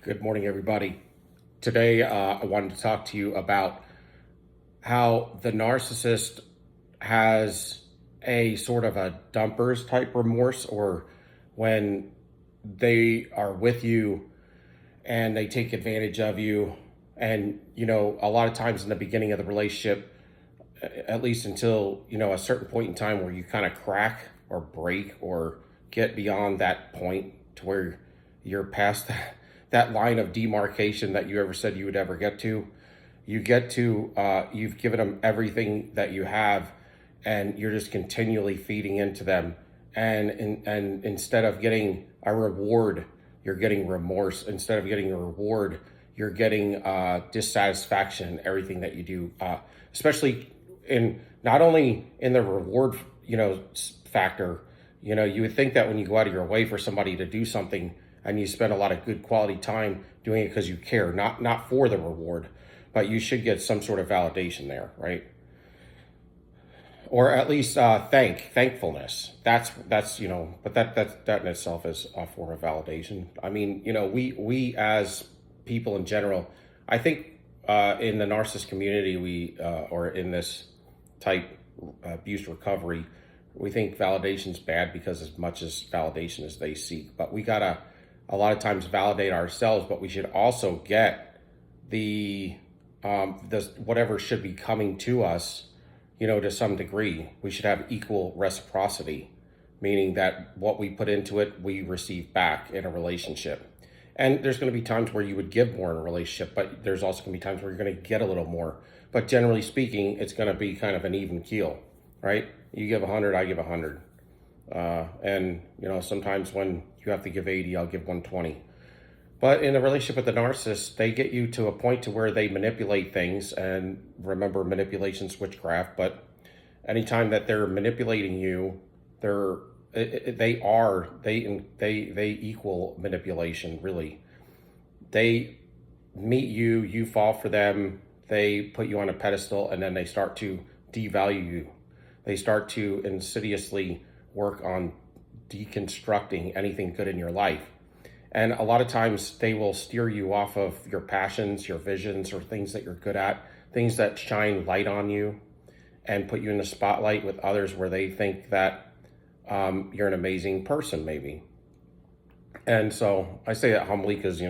Good morning, everybody. Today, I wanted to talk to you about how the narcissist has a sort of a dumpers type remorse, or when they are with you and they take advantage of you. And, a lot of times in the beginning of the relationship, at least until, a certain point in time where you kind of crack or break or get beyond that point to where you're past that line of demarcation that you ever said you would ever get to. You get to, you've given them everything that you have, and you're just continually feeding into them. And instead of getting a reward, you're getting remorse. Instead of getting a reward, you're getting dissatisfaction in everything that you do, especially in not only in the reward, factor. You would think that when you go out of your way for somebody to do something and you spend a lot of good quality time doing it because you care, not for the reward, but you should get some sort of validation there, right? Or at least thankfulness. But that in itself is a form of validation. I mean, we as people in general, I think in the narcissist community, or in this type abuse recovery, we think validation's bad because as much as validation as they seek, but we gotta a lot of times validate ourselves, but we should also get the whatever should be coming to us, to some degree. We should have equal reciprocity, meaning that what we put into it, we receive back in a relationship. And there's going to be times where you would give more in a relationship, but there's also going to be times where you're going to get a little more. But generally speaking, it's going to be kind of an even keel, right? You give 100, I give 100. And, sometimes when you have to give 80, I'll give 120. But in a relationship with the narcissist, they get you to a point to where they manipulate things. And remember, manipulation's witchcraft. But anytime that they're manipulating you, they equal manipulation. Really, they meet you, you fall for them, they put you on a pedestal, and then they start to devalue you. They start to insidiously work on deconstructing anything good in your life. And a lot of times they will steer you off of your passions, your visions, or things that you're good at, things that shine light on you, and put you in the spotlight with others where they think that you're an amazing person, maybe. And so I say that humbly because,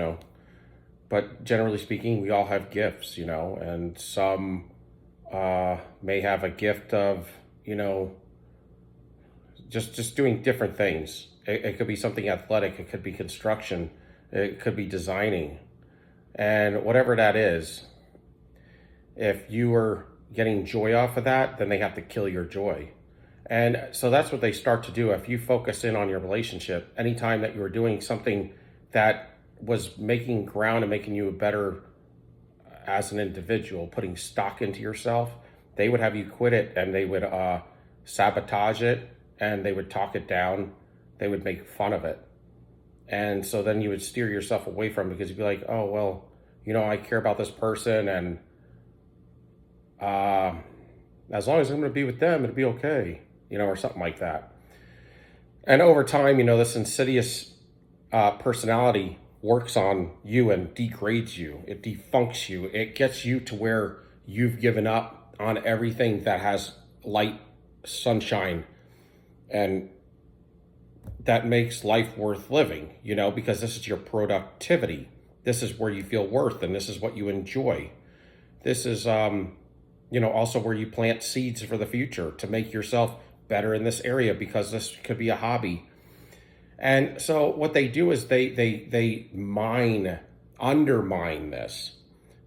but generally speaking, we all have gifts, and some may have a gift of, just doing different things. It could be something athletic, it could be construction, it could be designing. And whatever that is, if you are getting joy off of that, then they have to kill your joy. And so that's what they start to do. If you focus in on your relationship, anytime that you were doing something that was making ground and making you a better as an individual, putting stock into yourself, they would have you quit it, and they would sabotage it, and they would talk it down. They would make fun of it. And so then you would steer yourself away from it because you'd be like, oh, well, I care about this person, and as long as I'm going to be with them, it'll be okay, or something like that. And over time, this insidious personality works on you and degrades you. It defuncts you. It gets you to where you've given up on everything that has light, sunshine, and that makes life worth living, because this is your productivity. This is where you feel worth, and this is what you enjoy. This is, also where you plant seeds for the future to make yourself better in this area, because this could be a hobby. And so what they do is they undermine this.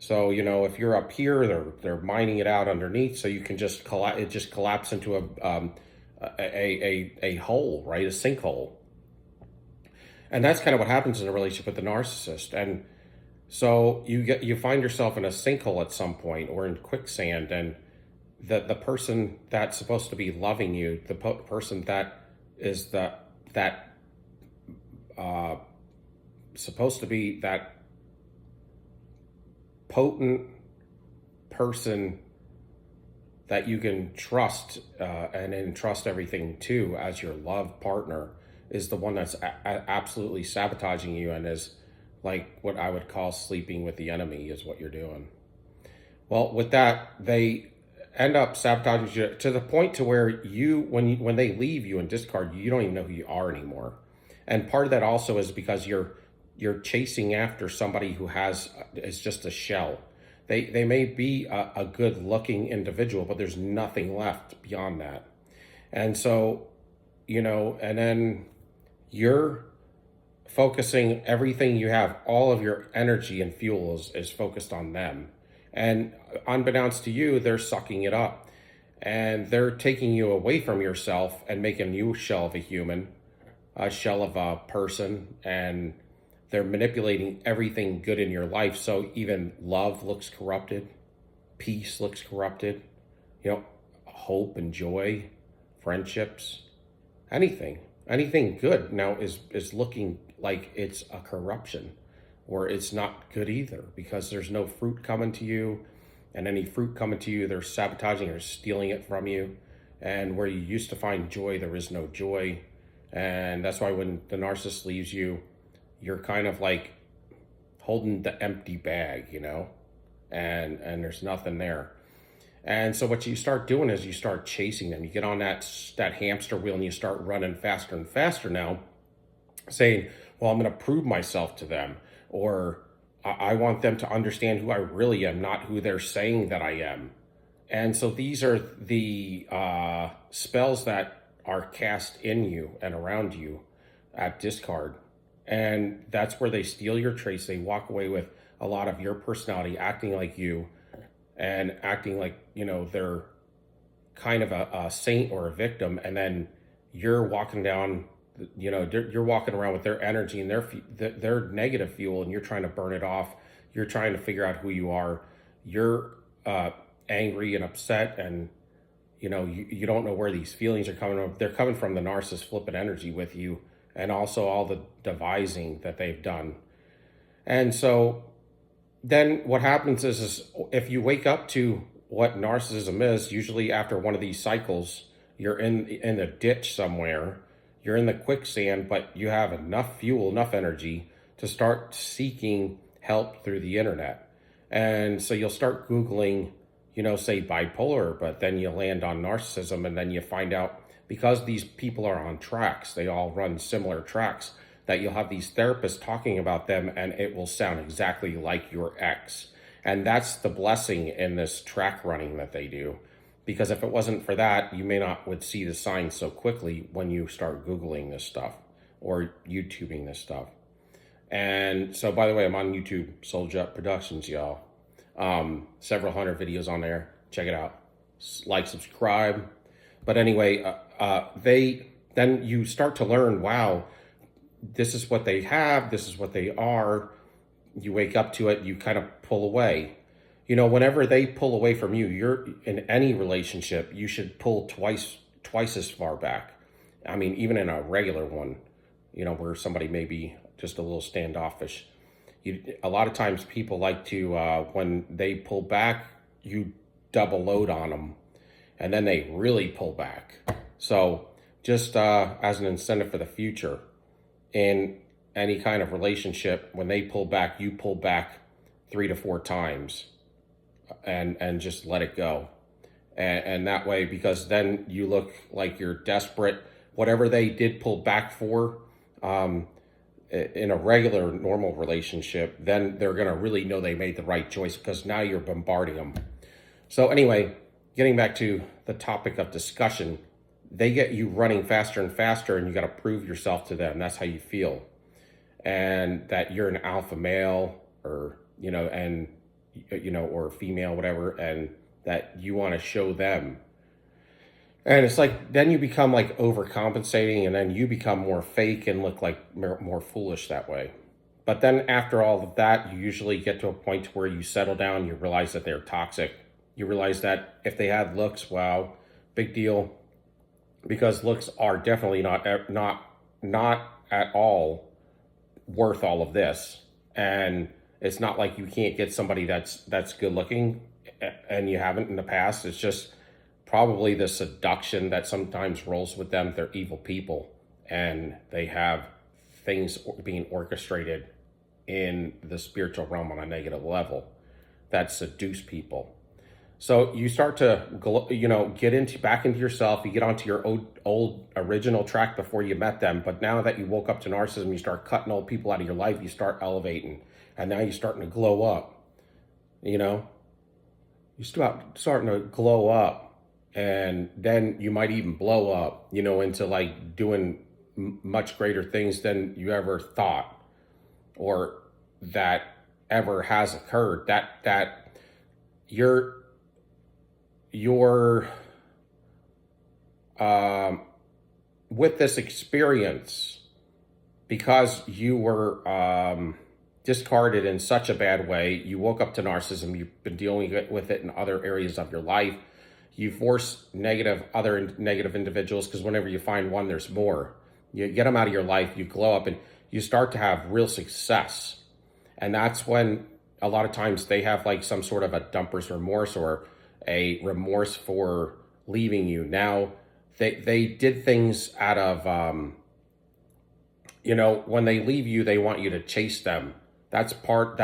So, if you're up here, they're mining it out underneath, so you can just collapse into a hole, right? A sinkhole. And that's kind of what happens in a relationship with the narcissist. And so you find yourself in a sinkhole at some point, or in quicksand, and the person that's supposed to be loving you, the person that is supposed to be that potent person that you can trust and entrust everything to as your love partner, is the one that's absolutely sabotaging you and is like what I would call sleeping with the enemy is what you're doing. Well, with that, they end up sabotaging you to the point to where when they leave you and discard you, you don't even know who you are anymore. And part of that also is because you're chasing after somebody who is just a shell. They may be a good looking individual, but there's nothing left beyond that. And so, and then you're focusing everything you have, all of your energy and fuel is focused on them. And unbeknownst to you, they're sucking it up. And they're taking you away from yourself and making you a shell of a human, a shell of a person. And they're manipulating everything good in your life. So even love looks corrupted, peace looks corrupted, hope and joy, friendships, anything good now is looking like it's a corruption, or it's not good either, because there's no fruit coming to you, and any fruit coming to you, they're sabotaging or stealing it from you. And where you used to find joy, there is no joy. And that's why when the narcissist leaves you, you're kind of like holding the empty bag, and there's nothing there. And so what you start doing is you start chasing them. You get on that hamster wheel and you start running faster and faster now, saying, well, I'm going to prove myself to them, or I want them to understand who I really am, not who they're saying that I am. And so these are the spells that are cast in you and around you at discard. And that's where they steal your traits. They walk away with a lot of your personality, acting like you, and acting like, they're kind of a saint or a victim. And then you're walking down, you're walking around with their energy and their negative fuel, and you're trying to burn it off. You're trying to figure out who you are. You're angry and upset, and, you don't know where these feelings are coming from. They're coming from the narcissist flipping energy with you, and also all the devising that they've done. And so then what happens is if you wake up to what narcissism is, usually after one of these cycles, you're in a ditch somewhere, you're in the quicksand, but you have enough fuel, enough energy to start seeking help through the internet. And so you'll start Googling, say bipolar, but then you land on narcissism, and then you find out, because these people are on tracks, they all run similar tracks, that you'll have these therapists talking about them, and it will sound exactly like your ex. And that's the blessing in this track running that they do. Because if it wasn't for that, you may not would see the signs so quickly when you start Googling this stuff or YouTubing this stuff. And so, by the way, I'm on YouTube, Soul Jet Productions, y'all. Several hundred videos on there. Check it out. Like, subscribe. But anyway, then you start to learn, wow, this is what they have, this is what they are. You wake up to it, you kind of pull away. Whenever they pull away from you, you're in any relationship, you should pull twice as far back. I mean, even in a regular one, where somebody may be just a little standoffish. A lot of times people like to, when they pull back, you double load on them, and then they really pull back. So just as an incentive for the future, in any kind of relationship, when they pull back, you pull back 3 to 4 times, and just let it go. And that way, because then you look like you're desperate. Whatever they did pull back for, in a regular, normal relationship, then they're going to really know they made the right choice, because now you're bombarding them. So anyway, getting back to the topic of discussion, they get you running faster and faster, and you got to prove yourself to them. That's how you feel. And that you're an alpha male, or, or female, whatever, and that you want to show them. And it's like, then you become like overcompensating, and then you become more fake and look like more foolish that way. But then after all of that, you usually get to a point where you settle down, you realize that they're toxic. You realize that if they had looks, wow, big deal. Because looks are definitely not at all worth all of this. And it's not like you can't get somebody that's good looking, and you haven't in the past. It's just probably the seduction that sometimes rolls with them. They're evil people, and they have things being orchestrated in the spiritual realm on a negative level that seduce people. So you start to, get into back into yourself. You get onto your old original track before you met them. But now that you woke up to narcissism, you start cutting old people out of your life. You start elevating, and now you're starting to glow up. You know, you start starting to glow up, and then you might even blow up. Into like doing much greater things than you ever thought, or that ever has occurred. That you're with this experience because you were discarded in such a bad way. You woke up to narcissism. You've been dealing with it in other areas of your life. You force other negative individuals, because whenever you find one, there's more. You get them out of your life. You glow up and you start to have real success. And that's when a lot of times they have like some sort of a dumper's remorse, or a remorse for leaving you. Now, they did things out of, when they leave you, they want you to chase them. That's where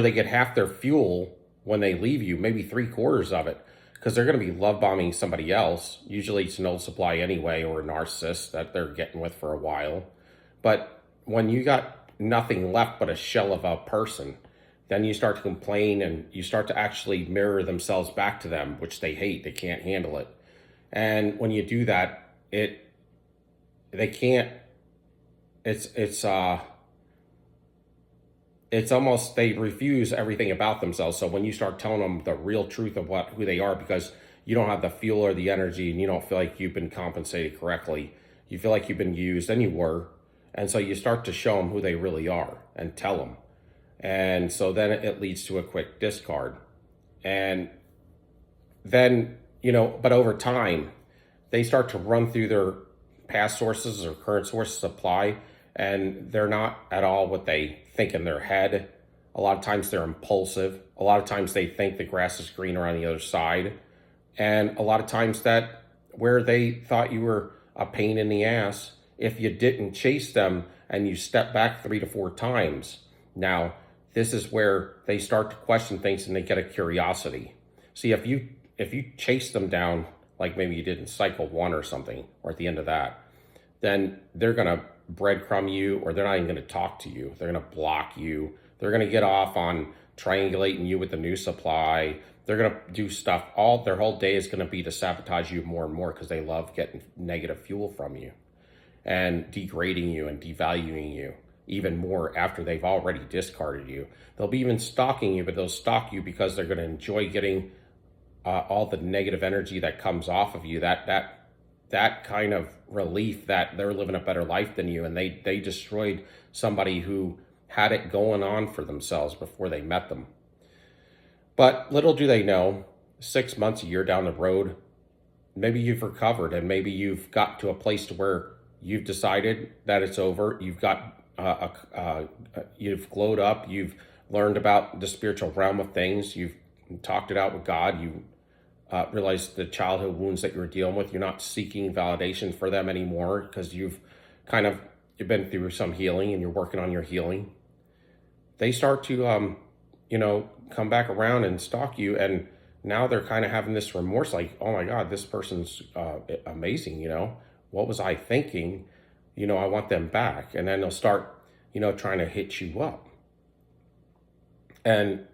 they get half their fuel when they leave you, maybe 3/4 of it, because they're going to be love bombing somebody else. Usually it's an old supply anyway, or a narcissist that they're getting with for a while. But when you got nothing left but a shell of a person, then you start to complain, and you start to actually mirror themselves back to them, which they hate. They can't handle it. And when you do that, they can't, it's almost, they refuse everything about themselves. So when you start telling them the real truth of who they are, because you don't have the fuel or the energy, and you don't feel like you've been compensated correctly, you feel like you've been used, and you were. And so you start to show them who they really are and tell them. And so then it leads to a quick discard. And then, but over time, they start to run through their past sources or current sources of supply, and they're not at all what they think in their head. A lot of times they're impulsive. A lot of times they think the grass is greener on the other side. And a lot of times that where they thought you were a pain in the ass, if you didn't chase them and you step back 3 to 4 times, now this is where they start to question things, and they get a curiosity. See, if you chase them down, like maybe you did in cycle 1 or something, or at the end of that, then they're going to breadcrumb you, or they're not even going to talk to you. They're going to block you. They're going to get off on triangulating you with the new supply. They're going to do stuff. Their whole day is going to be to sabotage you more and more, because they love getting negative fuel from you and degrading you and devaluing you even more after they've already discarded you. They'll be even stalking you, but they'll stalk you because they're going to enjoy getting all the negative energy that comes off of you, that kind of relief that they're living a better life than you, and they destroyed somebody who had it going on for themselves before they met them. But little do they know, 6 months, a year down the road, maybe you've recovered, and maybe you've got to a place to where you've decided that it's over. You've got you've glowed up. You've learned about the spiritual realm of things. You've talked it out with God. You realized the childhood wounds that you were dealing with. You're not seeking validation for them anymore, because you've been through some healing, and you're working on your healing. They start to, come back around and stalk you. And now they're kind of having this remorse, like, oh my God, this person's amazing. What was I thinking? I want them back. And then they'll start, trying to hit you up. And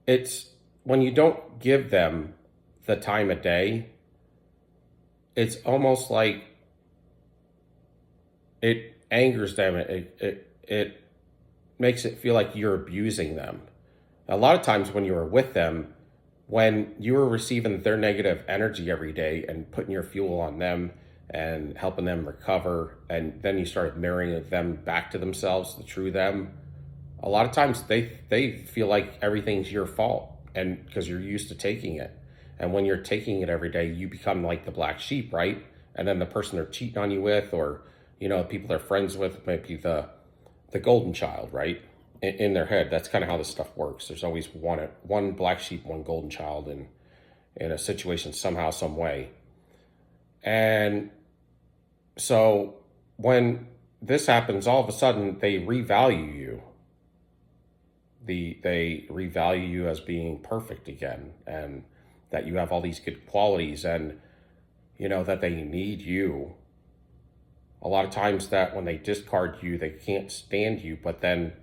it's when you don't give them the time of day, it's almost like it angers them. It makes it feel like you're abusing them. A lot of times when you were with them, when you were receiving their negative energy every day and putting your fuel on them and helping them recover, and then you started mirroring them back to themselves, the true them, a lot of times they feel like everything's your fault, and because you're used to taking it. And when you're taking it every day, you become like the black sheep, right? And then the person they're cheating on you with, or people they're friends with, might be the golden child, right? In their head. That's kind of how this stuff works. There's always one black sheep, one golden child in a situation, somehow, some way. And so when this happens, all of a sudden they revalue you. They revalue you as being perfect again, and that you have all these good qualities, and that they need you. A lot of times that when they discard you, they can't stand you, but then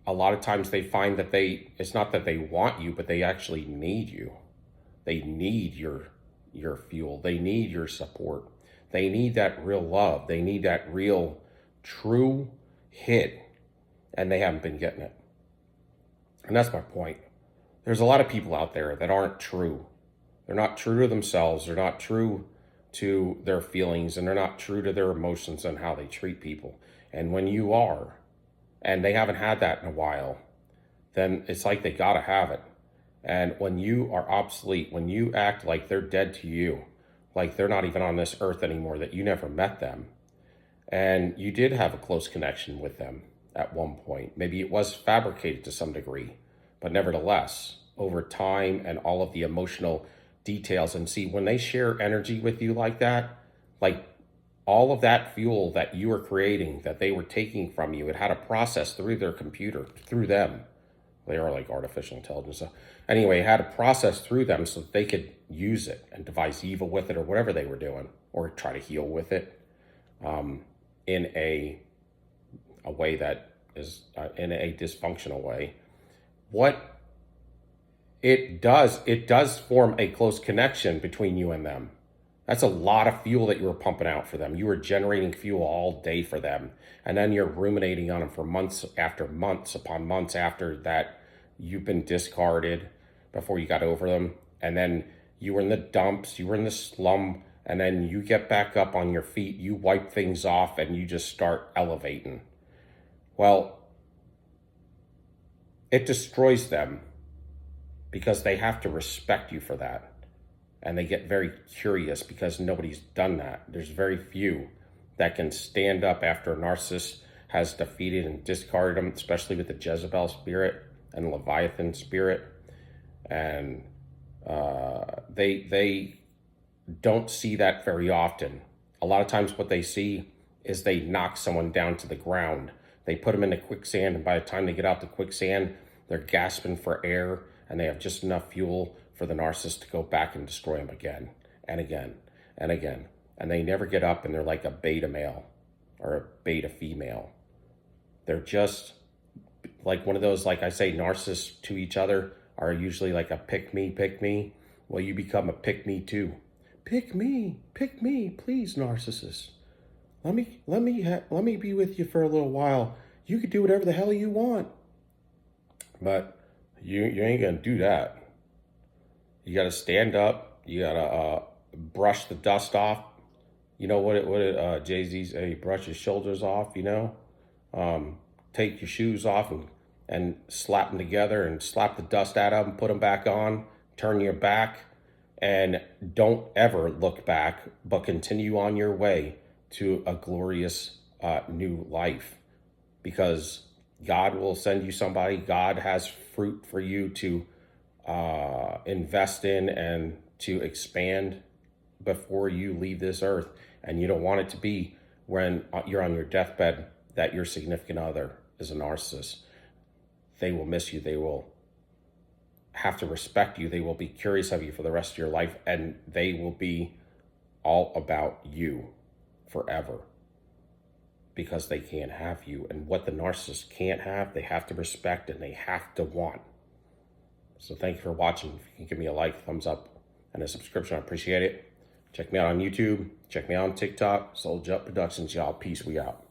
a lot of times they find that it's not that they want you, but they actually need you. They need your fuel. They need your support. They need that real love. They need that real true hit, and they haven't been getting it. And that's my point. There's a lot of people out there that aren't true. They're not true to themselves. They're not true to their feelings, and they're not true to their emotions and how they treat people. And when you are, and they haven't had that in a while, then it's like they gotta have it. And when you are obsolete, when you act like they're dead to you, like they're not even on this earth anymore, that you never met them, and you did have a close connection with them at one point, maybe it was fabricated to some degree, but nevertheless, over time and all of the emotional details, and see, when they share energy with you like that, like all of that fuel that you were creating, that they were taking from you, it had a process through their computer, through them. They are like artificial intelligence. So anyway, it had a process through them so that they could use it and devise evil with it, or whatever they were doing, or try to heal with it, in a way that is in a dysfunctional way. What it does form a close connection between you and them. That's a lot of fuel that you were pumping out for them. You were generating fuel all day for them. And then you're ruminating on them for months after months upon months after that you've been discarded before you got over them. And then you were in the dumps, you were in the slum, and then you get back up on your feet, you wipe things off, and you just start elevating. Well, it destroys them because they have to respect you for that. And they get very curious because nobody's done that. There's very few that can stand up after a narcissist has defeated and discarded them, especially with the Jezebel spirit and the Leviathan spirit. And they don't see that very often. A lot of times what they see is they knock someone down to the ground. They put them in the quicksand, and by the time they get out the quicksand, they're gasping for air, and they have just enough fuel for the narcissist to go back and destroy them again and again and again. And they never get up, and they're like a beta male or a beta female. They're just like one of those, like I say, narcissists to each other are usually like a pick me. Well, you become a pick me too. Pick me, please, narcissist. Let me be with you for a little while. You could do whatever the hell you want. But you ain't gonna do that. You gotta stand up. You gotta brush the dust off. You know what Jay-Z say? Brush your shoulders off. Take your shoes off and slap them together and slap the dust out of them. Put them back on. Turn your back, and don't ever look back, but continue on your way to a glorious new life, because God will send you somebody. God has fruit for you to invest in and to expand before you leave this earth. And you don't want it to be when you're on your deathbed that your significant other is a narcissist. They will miss you. They will have to respect you. They will be curious of you for the rest of your life, and they will be all about you forever, because they can't have you. And what the narcissist can't have, they have to respect, and they have to want. So thank you for watching. If you can give me a like, thumbs up, and a subscription, I appreciate it. Check me out on YouTube. Check me out on TikTok. Soul Jet Productions, y'all. Peace. We out.